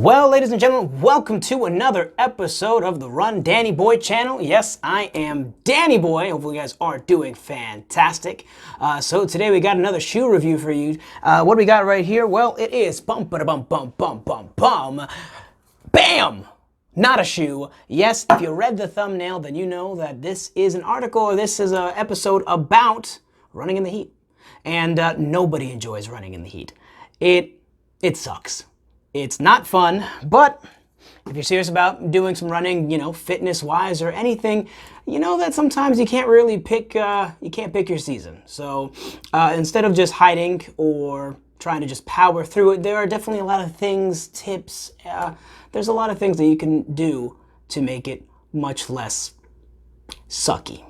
Well, ladies and gentlemen, welcome to another episode of the Run Danny Boy channel. Yes, I am Danny Boy. Hopefully you guys are doing fantastic. So today we got another shoe review for you. What do we got right here? Well, it is bum ba bum bum bum bum bum. Bam! Not a shoe. Yes, if you read the thumbnail, then you know that this is an article or this is an episode about running in the heat. And nobody enjoys running in the heat. It sucks. It's not fun, but if you're serious about doing some running, fitness-wise or anything, you know that sometimes you can't really pick, your season. So instead of just hiding or trying to just power through it, there are definitely a lot of things, tips, there's a lot of things that you can do to make it much less sucky.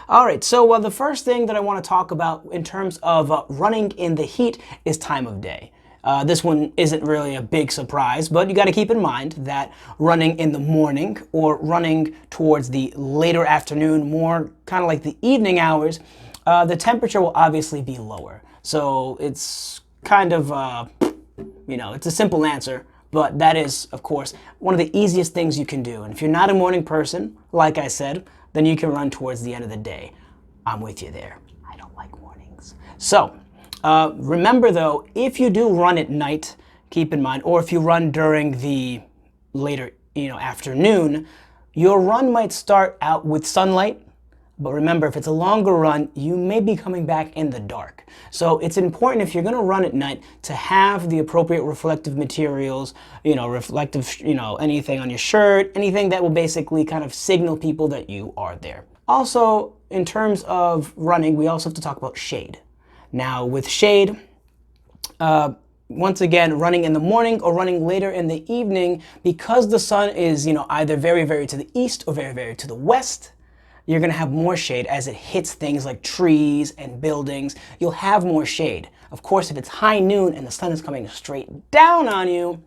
All right, so the first thing that I want to talk about in terms of running in the heat is time of day. This one isn't really a big surprise, but you got to keep in mind that running in the morning or running towards the later afternoon, more kind of like the evening hours, the temperature will obviously be lower. So it's kind of, it's a simple answer, but that is, of course, one of the easiest things you can do. And if you're not a morning person, like I said, then you can run towards the end of the day. I'm with you there. I don't like mornings. So, remember though, if you do run at night, keep in mind, or if you run during the later, afternoon, your run might start out with sunlight, but remember, if it's a longer run, you may be coming back in the dark. So it's important if you're gonna run at night to have the appropriate reflective materials, anything on your shirt, anything that will basically kind of signal people that you are there. Also, in terms of running, we also have to talk about shade. Now with shade, once again, running in the morning or running later in the evening, because the sun is, either very, very to the east or very, very to the west, you're gonna have more shade as it hits things like trees and buildings. You'll have more shade. Of course, if it's high noon and the sun is coming straight down on you,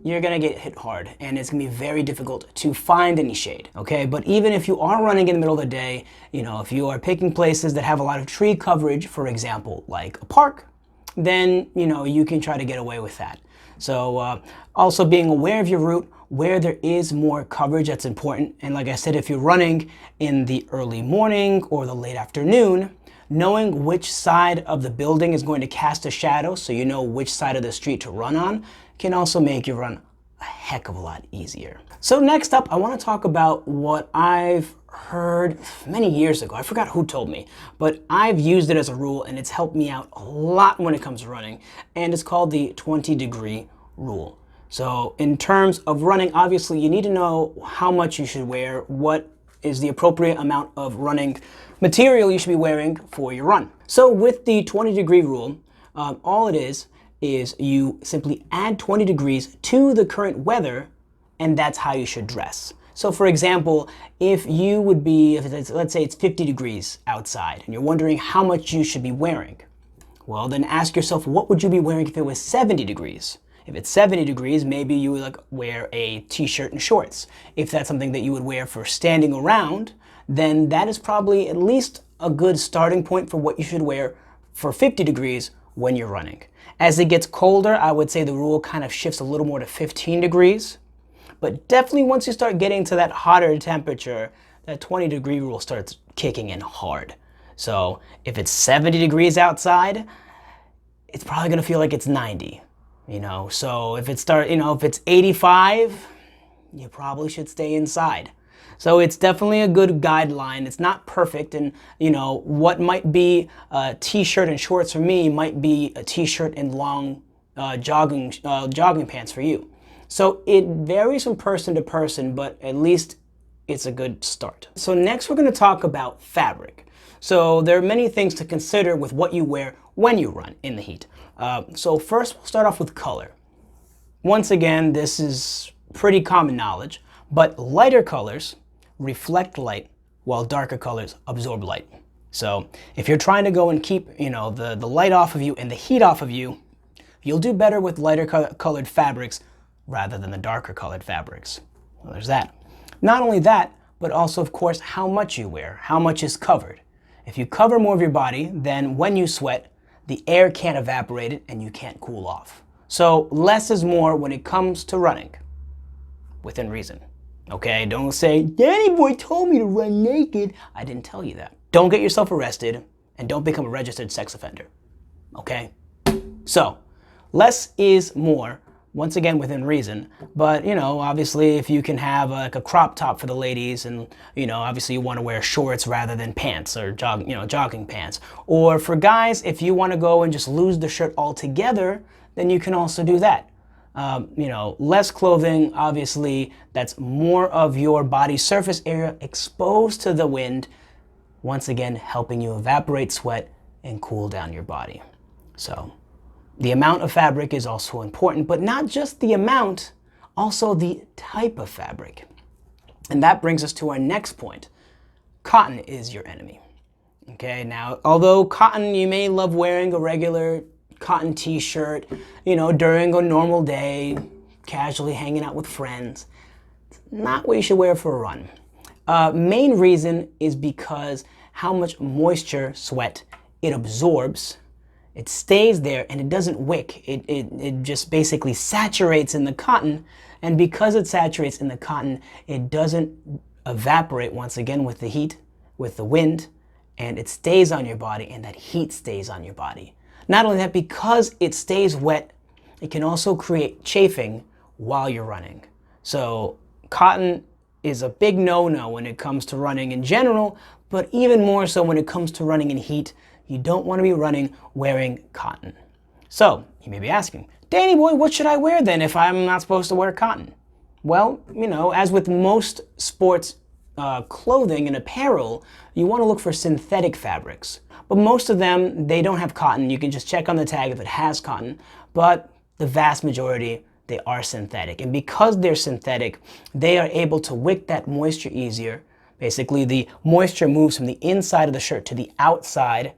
you're gonna get hit hard and it's gonna be very difficult to find any shade, okay? But even if you are running in the middle of the day, if you are picking places that have a lot of tree coverage, for example, like a park, then, you can try to get away with that. So also being aware of your route, where there is more coverage, that's important. And like I said, if you're running in the early morning or the late afternoon, knowing which side of the building is going to cast a shadow so you know which side of the street to run on can also make your run a heck of a lot easier. So next up, I want to talk about what I've heard many years ago. I forgot who told me, but I've used it as a rule and it's helped me out a lot when it comes to running, and it's called the 20-degree rule. So in terms of running, obviously you need to know how much you should wear, what is the appropriate amount of running material you should be wearing for your run. So with the 20-degree rule, all it is you simply add 20 degrees to the current weather, and that's how you should dress. So for example, let's say it's 50 degrees outside, and you're wondering how much you should be wearing. Well, then ask yourself, what would you be wearing if it was 70 degrees? If it's 70 degrees, maybe you would wear a t-shirt and shorts. If that's something that you would wear for standing around, then that is probably at least a good starting point for what you should wear for 50 degrees when you're running. As it gets colder, I would say the rule kind of shifts a little more to 15 degrees. But definitely once you start getting to that hotter temperature, that 20-degree rule starts kicking in hard. So if it's 70 degrees outside, it's probably gonna feel like it's 90. So if it's 85, you probably should stay inside. So it's definitely a good guideline. It's not perfect, and what might be a t-shirt and shorts for me might be a t-shirt and long jogging pants for you. So it varies from person to person, but at least it's a good start. So next we're going to talk about fabric. So there are many things to consider with what you wear when you run in the heat. So first we'll start off with color. Once again, this is pretty common knowledge, but lighter colors reflect light while darker colors absorb light. So if you're trying to go and keep the light off of you and the heat off of you, you'll do better with lighter colored fabrics rather than the darker colored fabrics. Well, there's that. Not only that, but also of course how much you wear, how much is covered. If you cover more of your body, then when you sweat, the air can't evaporate it and you can't cool off. So less is more when it comes to running, within reason. Okay, don't say, Danny boy told me to run naked. I didn't tell you that. Don't get yourself arrested and don't become a registered sex offender. Okay? So, less is more, once again within reason, but obviously if you can have like a crop top for the ladies and obviously you want to wear shorts rather than pants or jogging pants. Or for guys, if you want to go and just lose the shirt altogether, then you can also do that. Less clothing, obviously, that's more of your body surface area exposed to the wind, once again helping you evaporate sweat and cool down your body. So the amount of fabric is also important, but not just the amount, also the type of fabric. And that brings us to our next point. Cotton is your enemy. Okay, now, although cotton, you may love wearing a regular cotton t-shirt, during a normal day, casually hanging out with friends. It's not what you should wear for a run. Main reason is because how much moisture, sweat, it absorbs. It stays there and it doesn't wick. It just basically saturates in the cotton, and because it saturates in the cotton, it doesn't evaporate once again with the heat, with the wind, and it stays on your body, and that heat stays on your body. Not only that, because it stays wet, it can also create chafing while you're running. So cotton is a big no-no when it comes to running in general, but even more so when it comes to running in heat. You don't want to be running wearing cotton. So you may be asking, Danny boy, what should I wear then if I'm not supposed to wear cotton? Well, as with most sports clothing and apparel, you want to look for synthetic fabrics. But most of them, they don't have cotton. You can just check on the tag if it has cotton. But the vast majority, they are synthetic. And because they're synthetic, they are able to wick that moisture easier. Basically, the moisture moves from the inside of the shirt to the outside,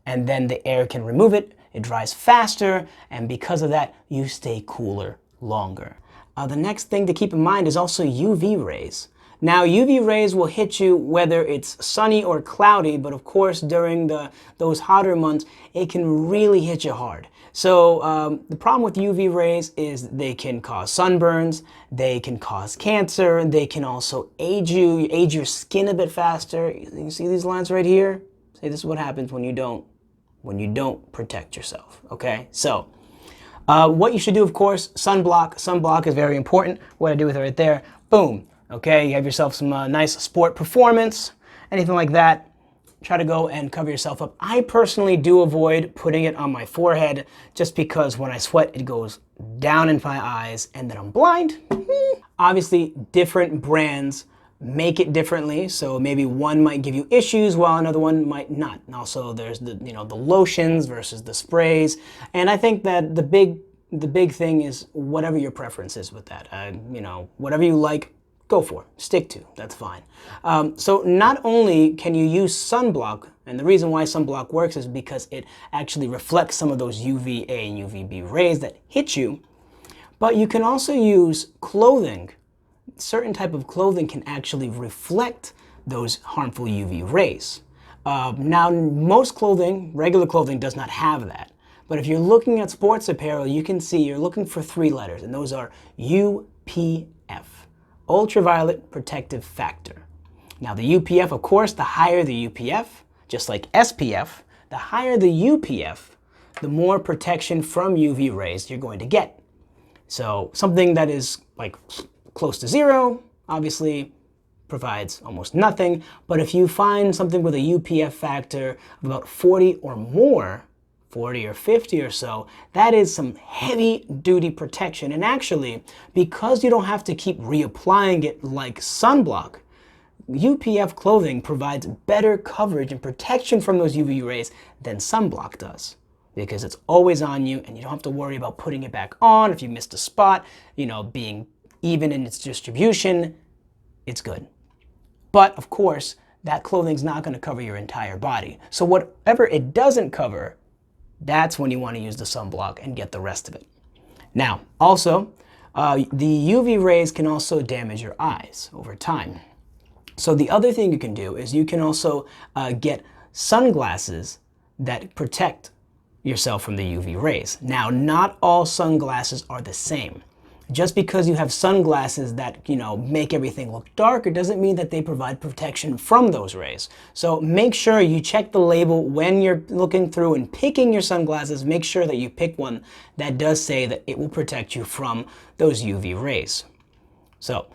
and then the air can remove it. It dries faster, and because of that, you stay cooler longer. The next thing to keep in mind is also UV rays. Now, UV rays will hit you whether it's sunny or cloudy, but of course, during those hotter months, it can really hit you hard. So the problem with UV rays is they can cause sunburns, they can cause cancer, they can also age your skin a bit faster. You see these lines right here? See, this is what happens when you don't protect yourself, okay? So what you should do, of course, sunblock. Sunblock is very important. What I do with it right there, boom. Okay, you have yourself some nice sport performance, anything like that. Try to go and cover yourself up. I personally do avoid putting it on my forehead just because when I sweat, it goes down in my eyes and then I'm blind. Obviously, different brands make it differently, so maybe one might give you issues while another one might not. And also, there's the lotions versus the sprays, and I think that the big thing is whatever your preference is with that. Whatever you like, go for, stick to, that's fine. So not only can you use sunblock, and the reason why sunblock works is because it actually reflects some of those UVA and UVB rays that hit you, but you can also use clothing. Certain type of clothing can actually reflect those harmful UV rays. Now, most clothing, regular clothing, does not have that. But if you're looking at sports apparel, you can see you're looking for 3 letters, and those are UPF. Ultraviolet Protective Factor. Now the UPF, of course, the higher the UPF, just like SPF, the higher the UPF, the more protection from UV rays you're going to get. So something that is like close to 0, obviously provides almost nothing, but if you find something with a UPF factor of about 40 or more, 40 or 50 or so, that is some heavy duty protection. And actually, because you don't have to keep reapplying it like sunblock, UPF clothing provides better coverage and protection from those UV rays than sunblock does, because it's always on you and you don't have to worry about putting it back on if you missed a spot, being even in its distribution. It's good. But of course, that clothing's not going to cover your entire body. So whatever it doesn't cover, that's when you want to use the sunblock and get the rest of it. Now, also, the UV rays can also damage your eyes over time. So the other thing you can do is you can also get sunglasses that protect yourself from the UV rays. Now, not all sunglasses are the same. Just because you have sunglasses that, make everything look darker doesn't mean that they provide protection from those rays. So make sure you check the label when you're looking through and picking your sunglasses. Make sure that you pick one that does say that it will protect you from those UV rays. So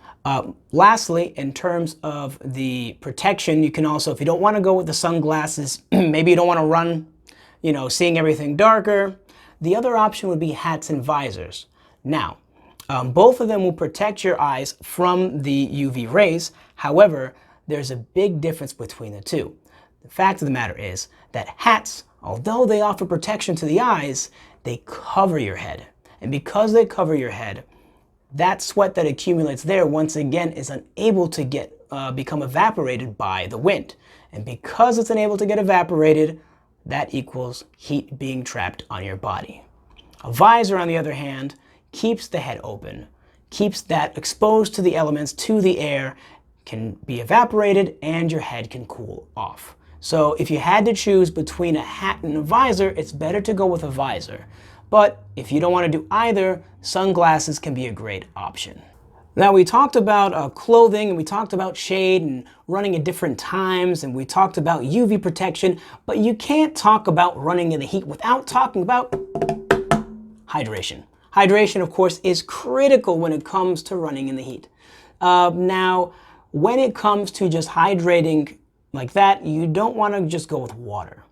lastly, in terms of the protection, you can also, if you don't want to go with the sunglasses, maybe you don't want to run, seeing everything darker, the other option would be hats and visors. Now, both of them will protect your eyes from the UV rays. However, there's a big difference between the two. The fact of the matter is that hats, although they offer protection to the eyes, they cover your head. And because they cover your head, that sweat that accumulates there, once again, is unable to become evaporated by the wind. And because it's unable to get evaporated, that equals heat being trapped on your body. A visor, on the other hand, keeps the head open, keeps that exposed to the elements, to the air, can be evaporated, and your head can cool off. So if you had to choose between a hat and a visor, it's better to go with a visor. But if you don't want to do either, sunglasses can be a great option. Now, we talked about clothing, and we talked about shade and running at different times, and we talked about UV protection, but you can't talk about running in the heat without talking about hydration. Hydration, of course, is critical when it comes to running in the heat. Now, when it comes to just hydrating like that, you don't want to just go with water.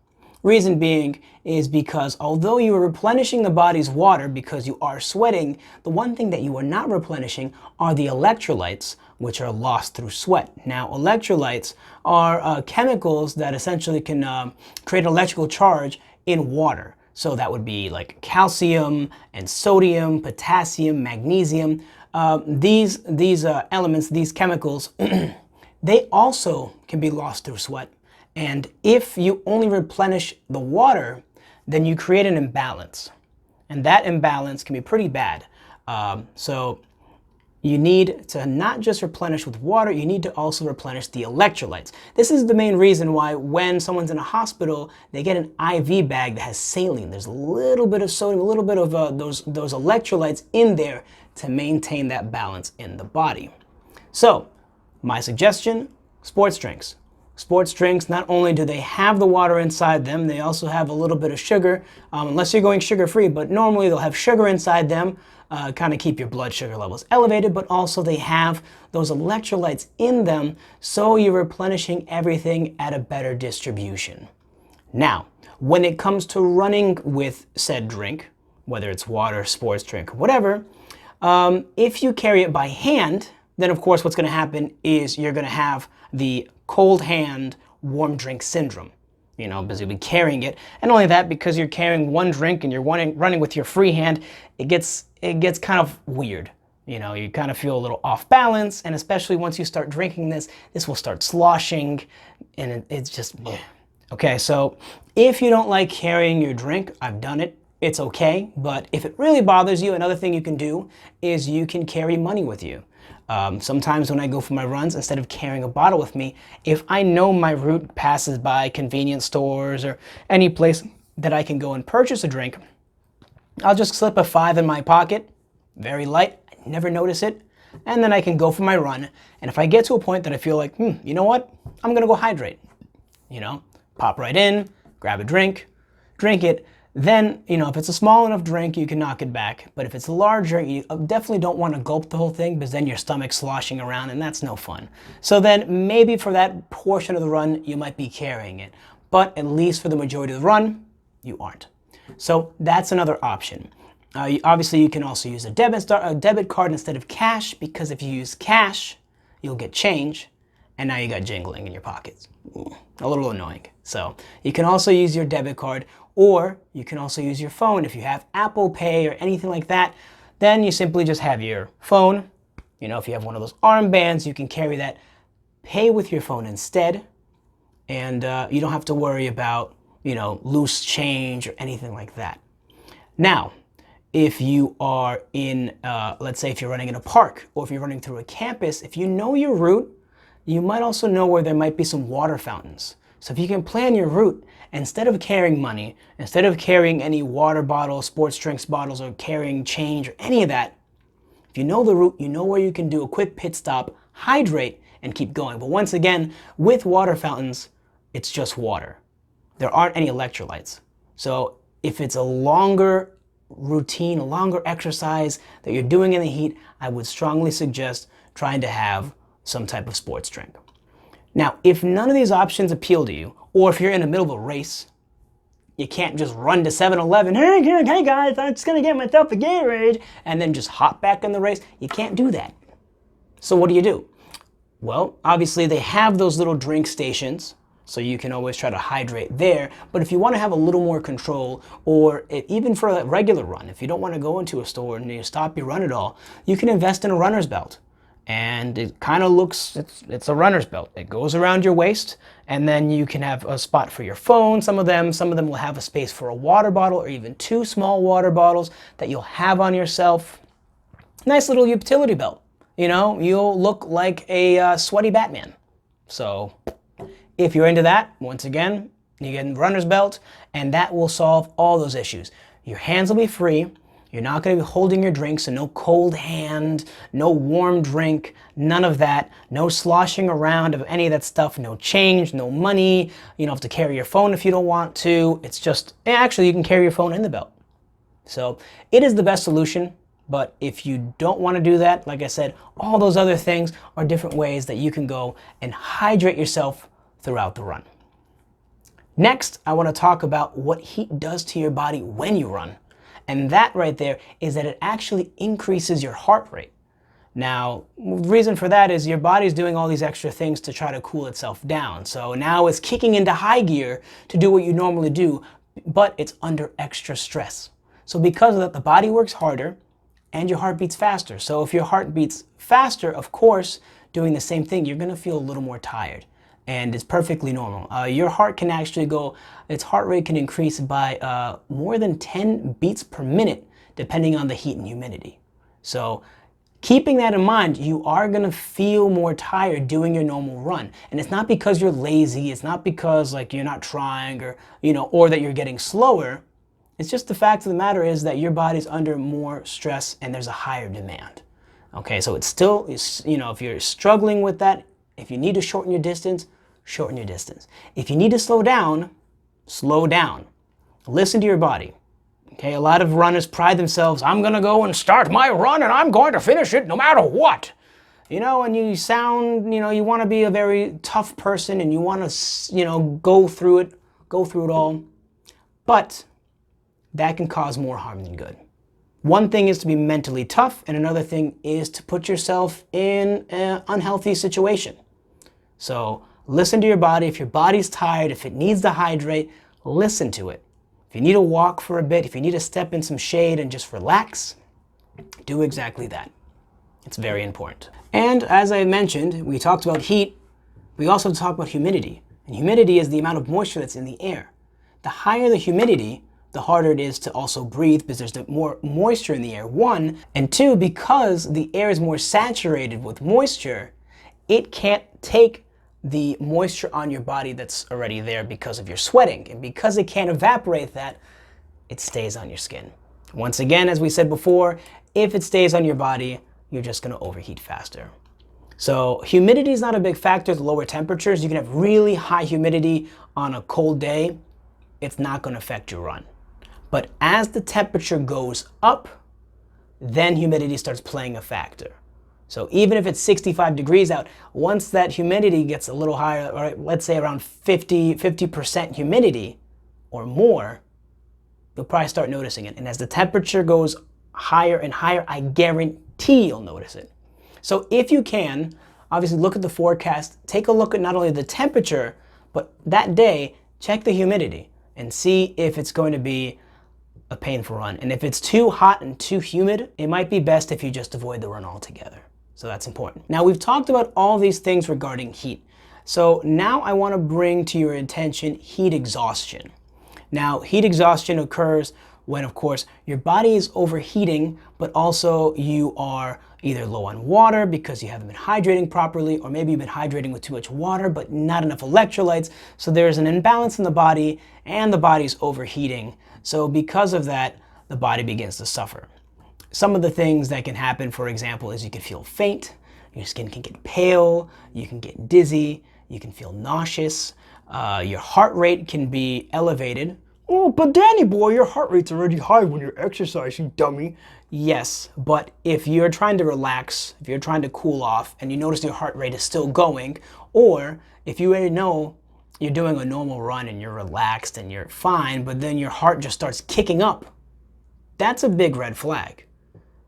Reason being is because although you are replenishing the body's water because you are sweating, the one thing that you are not replenishing are the electrolytes, which are lost through sweat. Now, electrolytes are chemicals that essentially can create an electrical charge in water. So that would be like calcium and sodium, potassium, magnesium. These elements, these chemicals, they also can be lost through sweat. And if you only replenish the water, then you create an imbalance. And that imbalance can be pretty bad. So you need to not just replenish with water, you need to also replenish the electrolytes. This is the main reason why when someone's in a hospital, they get an IV bag that has saline. There's a little bit of sodium, a little bit of those electrolytes in there to maintain that balance in the body. So my suggestion, sports drinks. Sports drinks, not only do they have the water inside them, they also have a little bit of sugar, unless you're going sugar-free, but normally they'll have sugar inside them, kind of keep your blood sugar levels elevated, but also they have those electrolytes in them, so you're replenishing everything at a better distribution. Now, when it comes to running with said drink, whether it's water, sports drink, whatever, if you carry it by hand, then of course what's going to happen is you're going to have the cold hand, warm drink syndrome, because you'll be carrying it. And only that, because you're carrying one drink and you're running with your free hand, it gets kind of weird. You kind of feel a little off balance, and especially once you start drinking this will start sloshing, and it's just, okay, so if you don't like carrying your drink, I've done it, it's okay, but if it really bothers you, another thing you can do is you can carry money with you. Sometimes when I go for my runs, instead of carrying a bottle with me, if I know my route passes by convenience stores or any place that I can go and purchase a drink, I'll just slip a 5 in my pocket, very light, I never notice it, and then I can go for my run. And if I get to a point that I feel like, you know what, I'm gonna go hydrate, pop right in, grab a drink, drink it. Then, if it's a small enough drink, you can knock it back. But if it's larger, you definitely don't want to gulp the whole thing, because then your stomach's sloshing around, and that's no fun. So then maybe for that portion of the run, you might be carrying it. But at least for the majority of the run, you aren't. So that's another option. Obviously, you can also use a debit card instead of cash, because if you use cash, you'll get change, and now you got jingling in your pockets. A little annoying. So you can also use your debit card, or you can also use your phone. If you have Apple Pay or anything like that, then you simply just have your phone. If you have one of those armbands, you can carry that, pay with your phone instead, and you don't have to worry about, loose change or anything like that. Now, if you are in, let's say if you're running in a park, or if you're running through a campus, if you know your route, you might also know where there might be some water fountains. So if you can plan your route, instead of carrying money, instead of carrying any water bottles, sports drinks bottles, or carrying change or any of that, if you know the route, you know where you can do a quick pit stop, hydrate, and keep going. But once again, with water fountains, it's just water. There aren't any electrolytes. So if it's a longer routine, a longer exercise that you're doing in the heat, I would strongly suggest trying to have some type of sports drink. Now, if none of these options appeal to you, or if you're in the middle of a race, you can't just run to 7-Eleven, hey guys, I'm just gonna get myself a Gatorade, and then just hop back in the race. You can't do that. So what do? Well, obviously they have those little drink stations, so you can always try to hydrate there. But if you want to have a little more control, or even for a regular run, if you don't want to go into a store and you stop your run at all, you can invest in a runner's belt. And it kind of looks, it's a runner's belt. It goes around your waist, and then you can have a spot for your phone. Some of them will have a space for a water bottle, or even 2 small water bottles that you'll have on yourself. Nice little utility belt. You know, you'll look like a sweaty Batman. So if you're into that, once again, you get a runner's belt, and that will solve all those issues. Your hands will be free. You're not going to be holding your drink, so no cold hand, no warm drink, none of that. No sloshing around of any of that stuff, no change, no money. You don't have to carry your phone if you don't want to. It's just, actually you can carry your phone in the belt. So it is the best solution, but if you don't want to do that, like I said, all those other things are different ways that you can go and hydrate yourself throughout the run. Next, I want to talk about what heat does to your body when you run. And that right there is that it actually increases your heart rate. Now, the reason for that is your body's doing all these extra things to try to cool itself down. So now it's kicking into high gear to do what you normally do, but it's under extra stress. So because of that, the body works harder and your heart beats faster. So if your heart beats faster, of course, doing the same thing, you're going to feel a little more tired. And it's perfectly normal. Your heart can actually go, its heart rate can increase by more than 10 beats per minute, depending on the heat and humidity. So keeping that in mind, you are going to feel more tired doing your normal run. And it's not because you're lazy, it's not because like you're not trying, or or that you're getting slower. It's just the fact of the matter is that your body's under more stress and there's a higher demand. Okay, so it's still, if you're struggling with that, if you need to shorten your distance, shorten your distance. If you need to slow down, slow down. Listen to your body. Okay, a lot of runners pride themselves, I'm going to go and start my run and I'm going to finish it no matter what. And you sound, you want to be a very tough person and you want to, go through it all. But that can cause more harm than good. One thing is to be mentally tough, and another thing is to put yourself in an unhealthy situation. So listen to your body. If your body's tired, if it needs to hydrate, listen to it. If you need to walk for a bit, if you need to step in some shade and just relax, do exactly that. It's very important. And as I mentioned, we talked about heat. We also talked about humidity. And humidity is the amount of moisture that's in the air. The higher the humidity, the harder it is to also breathe because there's more moisture in the air, 1. And 2, because the air is more saturated with moisture, it can't take the moisture on your body that's already there because of your sweating. And because it can't evaporate that, it stays on your skin. Once again, as we said before, if it stays on your body, you're just going to overheat faster. So humidity is not a big factor at lower temperatures. You can have really high humidity on a cold day. It's not going to affect your run. But as the temperature goes up, then humidity starts playing a factor. So even if it's 65 degrees out, once that humidity gets a little higher, or let's say around 50% humidity or more, you'll probably start noticing it. And as the temperature goes higher and higher, I guarantee you'll notice it. So if you can, obviously look at the forecast, take a look at not only the temperature, but that day, check the humidity and see if it's going to be a painful run. And if it's too hot and too humid, it might be best if you just avoid the run altogether. So that's important. Now we've talked about all these things regarding heat. So now I want to bring to your attention heat exhaustion. Now heat exhaustion occurs when, of course, your body is overheating, but also you are, either low on water because you haven't been hydrating properly, or maybe you've been hydrating with too much water but not enough electrolytes. So there's an imbalance in the body and the body's overheating. So because of that, the body begins to suffer. Some of the things that can happen, for example, is you can feel faint, your skin can get pale, you can get dizzy, you can feel nauseous, your heart rate can be elevated. Oh, but Danny boy, your heart rate's already high when you're exercising, dummy. Yes, but if you're trying to relax, if you're trying to cool off, and you notice your heart rate is still going, or if you already know you're doing a normal run and you're relaxed and you're fine, but then your heart just starts kicking up, that's a big red flag.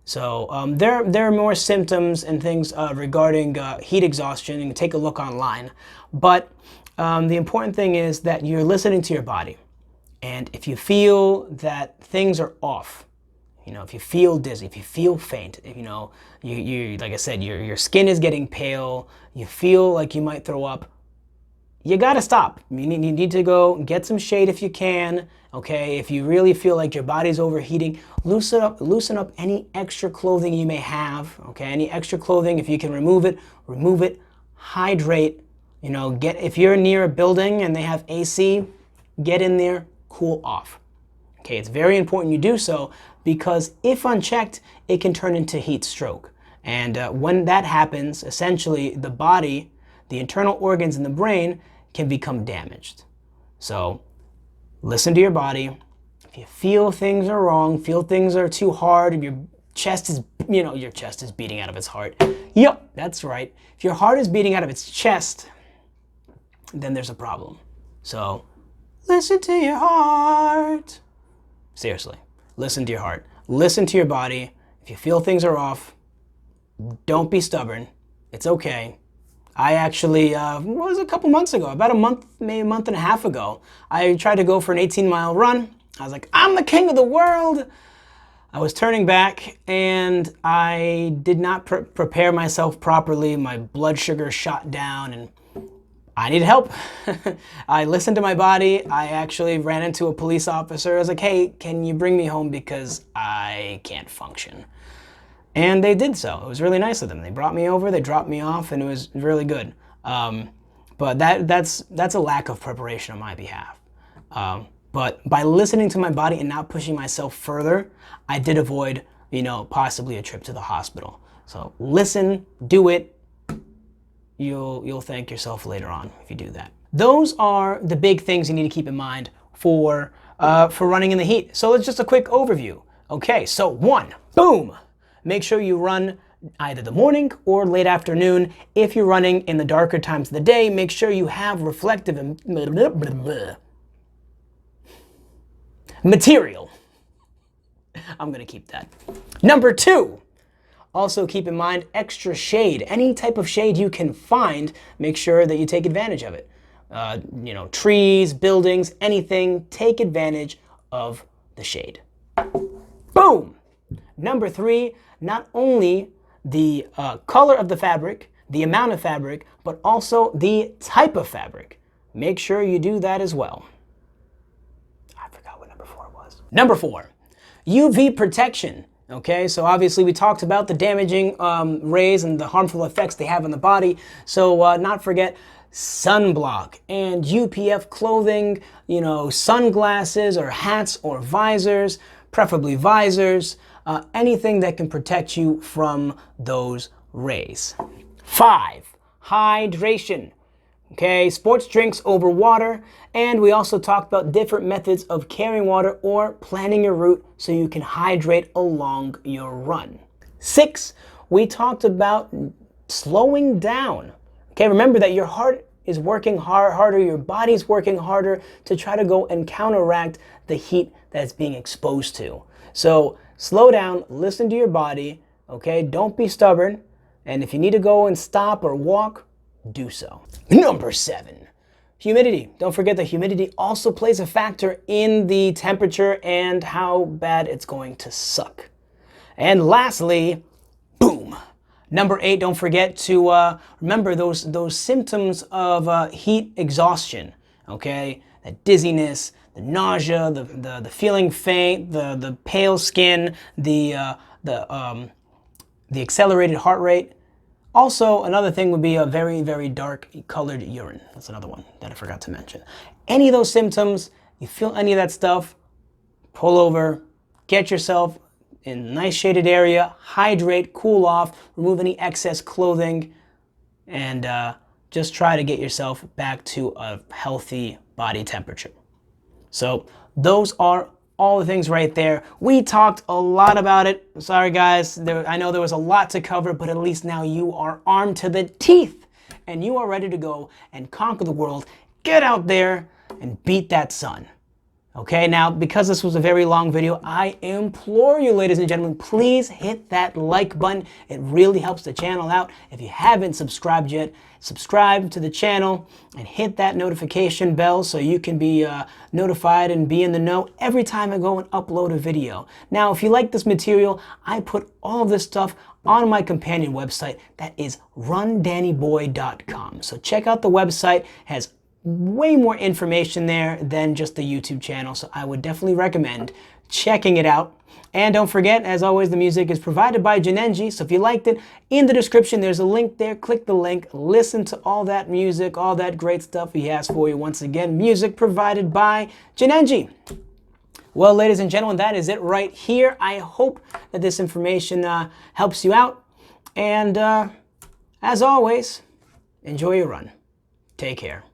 So there are more symptoms and things regarding heat exhaustion. You can take a look online. But the important thing is that you're listening to your body. And if you feel that things are off, if you feel dizzy, if you feel faint, if, you like I said, your skin is getting pale, you feel like you might throw up, you gotta stop. You need to go get some shade if you can, okay? If you really feel like your body's overheating, loosen up any extra clothing you may have, okay? Any extra clothing, if you can remove it, hydrate, if you're near a building and they have AC, get in there, cool off. Okay, it's very important you do so because if unchecked, it can turn into heat stroke. And when that happens, essentially the body, the internal organs in the brain can become damaged. So listen to your body. If you feel things are wrong, feel things are too hard, your chest is beating out of its heart. Yep, that's right. If your heart is beating out of its chest, then there's a problem. So listen to your heart. Seriously, listen to your heart. Listen to your body. If you feel things are off, don't be stubborn. It's okay. I actually, was a couple months ago, about a month, maybe a month and a half ago, I tried to go for an 18-mile run. I was like, I'm the king of the world. I was turning back and I did not prepare myself properly. My blood sugar shot down and I needed help. I listened to my body. I actually ran into a police officer. I was like, hey, can you bring me home because I can't function? And they did so. It was really nice of them. They brought me over, they dropped me off, and it was really good. But that's a lack of preparation on my behalf. But by listening to my body and not pushing myself further, I did avoid, possibly a trip to the hospital. So listen, do it. You'll thank yourself later on if you do that. Those are the big things you need to keep in mind for running in the heat. So it's just a quick overview. Okay, so 1, boom. Make sure you run either the morning or late afternoon. If you're running in the darker times of the day, make sure you have reflective material. I'm gonna keep that. Number 2, also keep in mind extra shade. Any type of shade you can find, make sure that you take advantage of it. Trees, buildings, anything, take advantage of the shade. Boom! Number 3, not only the color of the fabric, the amount of fabric, but also the type of fabric. Make sure you do that as well. I forgot what number 4 was. Number 4, UV protection. Okay, so obviously we talked about the damaging rays and the harmful effects they have on the body. So not forget sunblock and UPF clothing, sunglasses or hats or visors, preferably visors, anything that can protect you from those rays. 5, hydration. Okay, sports drinks over water, and we also talked about different methods of carrying water or planning your route so you can hydrate along your run. 6, we talked about slowing down. Okay, remember that your heart is working harder, your body's working harder to try to go and counteract the heat that it's being exposed to. So slow down, listen to your body, okay? Don't be stubborn, and if you need to go and stop or walk, do so. Number 7, humidity. Don't forget that humidity also plays a factor in the temperature and how bad it's going to suck. And lastly, boom. Number 8, don't forget to remember those symptoms of heat exhaustion, okay? That dizziness, the nausea, the feeling faint, the pale skin, the the accelerated heart rate. Also, another thing would be a very, very dark colored urine. That's another one that I forgot to mention. Any of those symptoms, you feel any of that stuff, pull over, get yourself in a nice shaded area, hydrate, cool off, remove any excess clothing, and just try to get yourself back to a healthy body temperature. So those are all the things right there. We talked a lot about it. Sorry guys, I know there was a lot to cover, but at least now you are armed to the teeth and you are ready to go and conquer the world. Get out there and beat that sun. Okay, now because this was a very long video, I implore you, ladies and gentlemen, please hit that like button. It really helps the channel out. If you haven't subscribed yet, subscribe to the channel and hit that notification bell so you can be notified and be in the know every time I go and upload a video. Now, if you like this material, I put all of this stuff on my companion website that is rundannyboy.com. So check out the website. It has way more information there than just the YouTube channel, so I would definitely recommend checking it out. And don't forget, as always, the music is provided by Jinenji, so if you liked it, in the description there's a link there. Click the link, listen to all that music, all that great stuff he has for you. Once again, music provided by Jinenji. Well, ladies and gentlemen, that is it right here. I hope that this information helps you out, and as always, enjoy your run. Take care.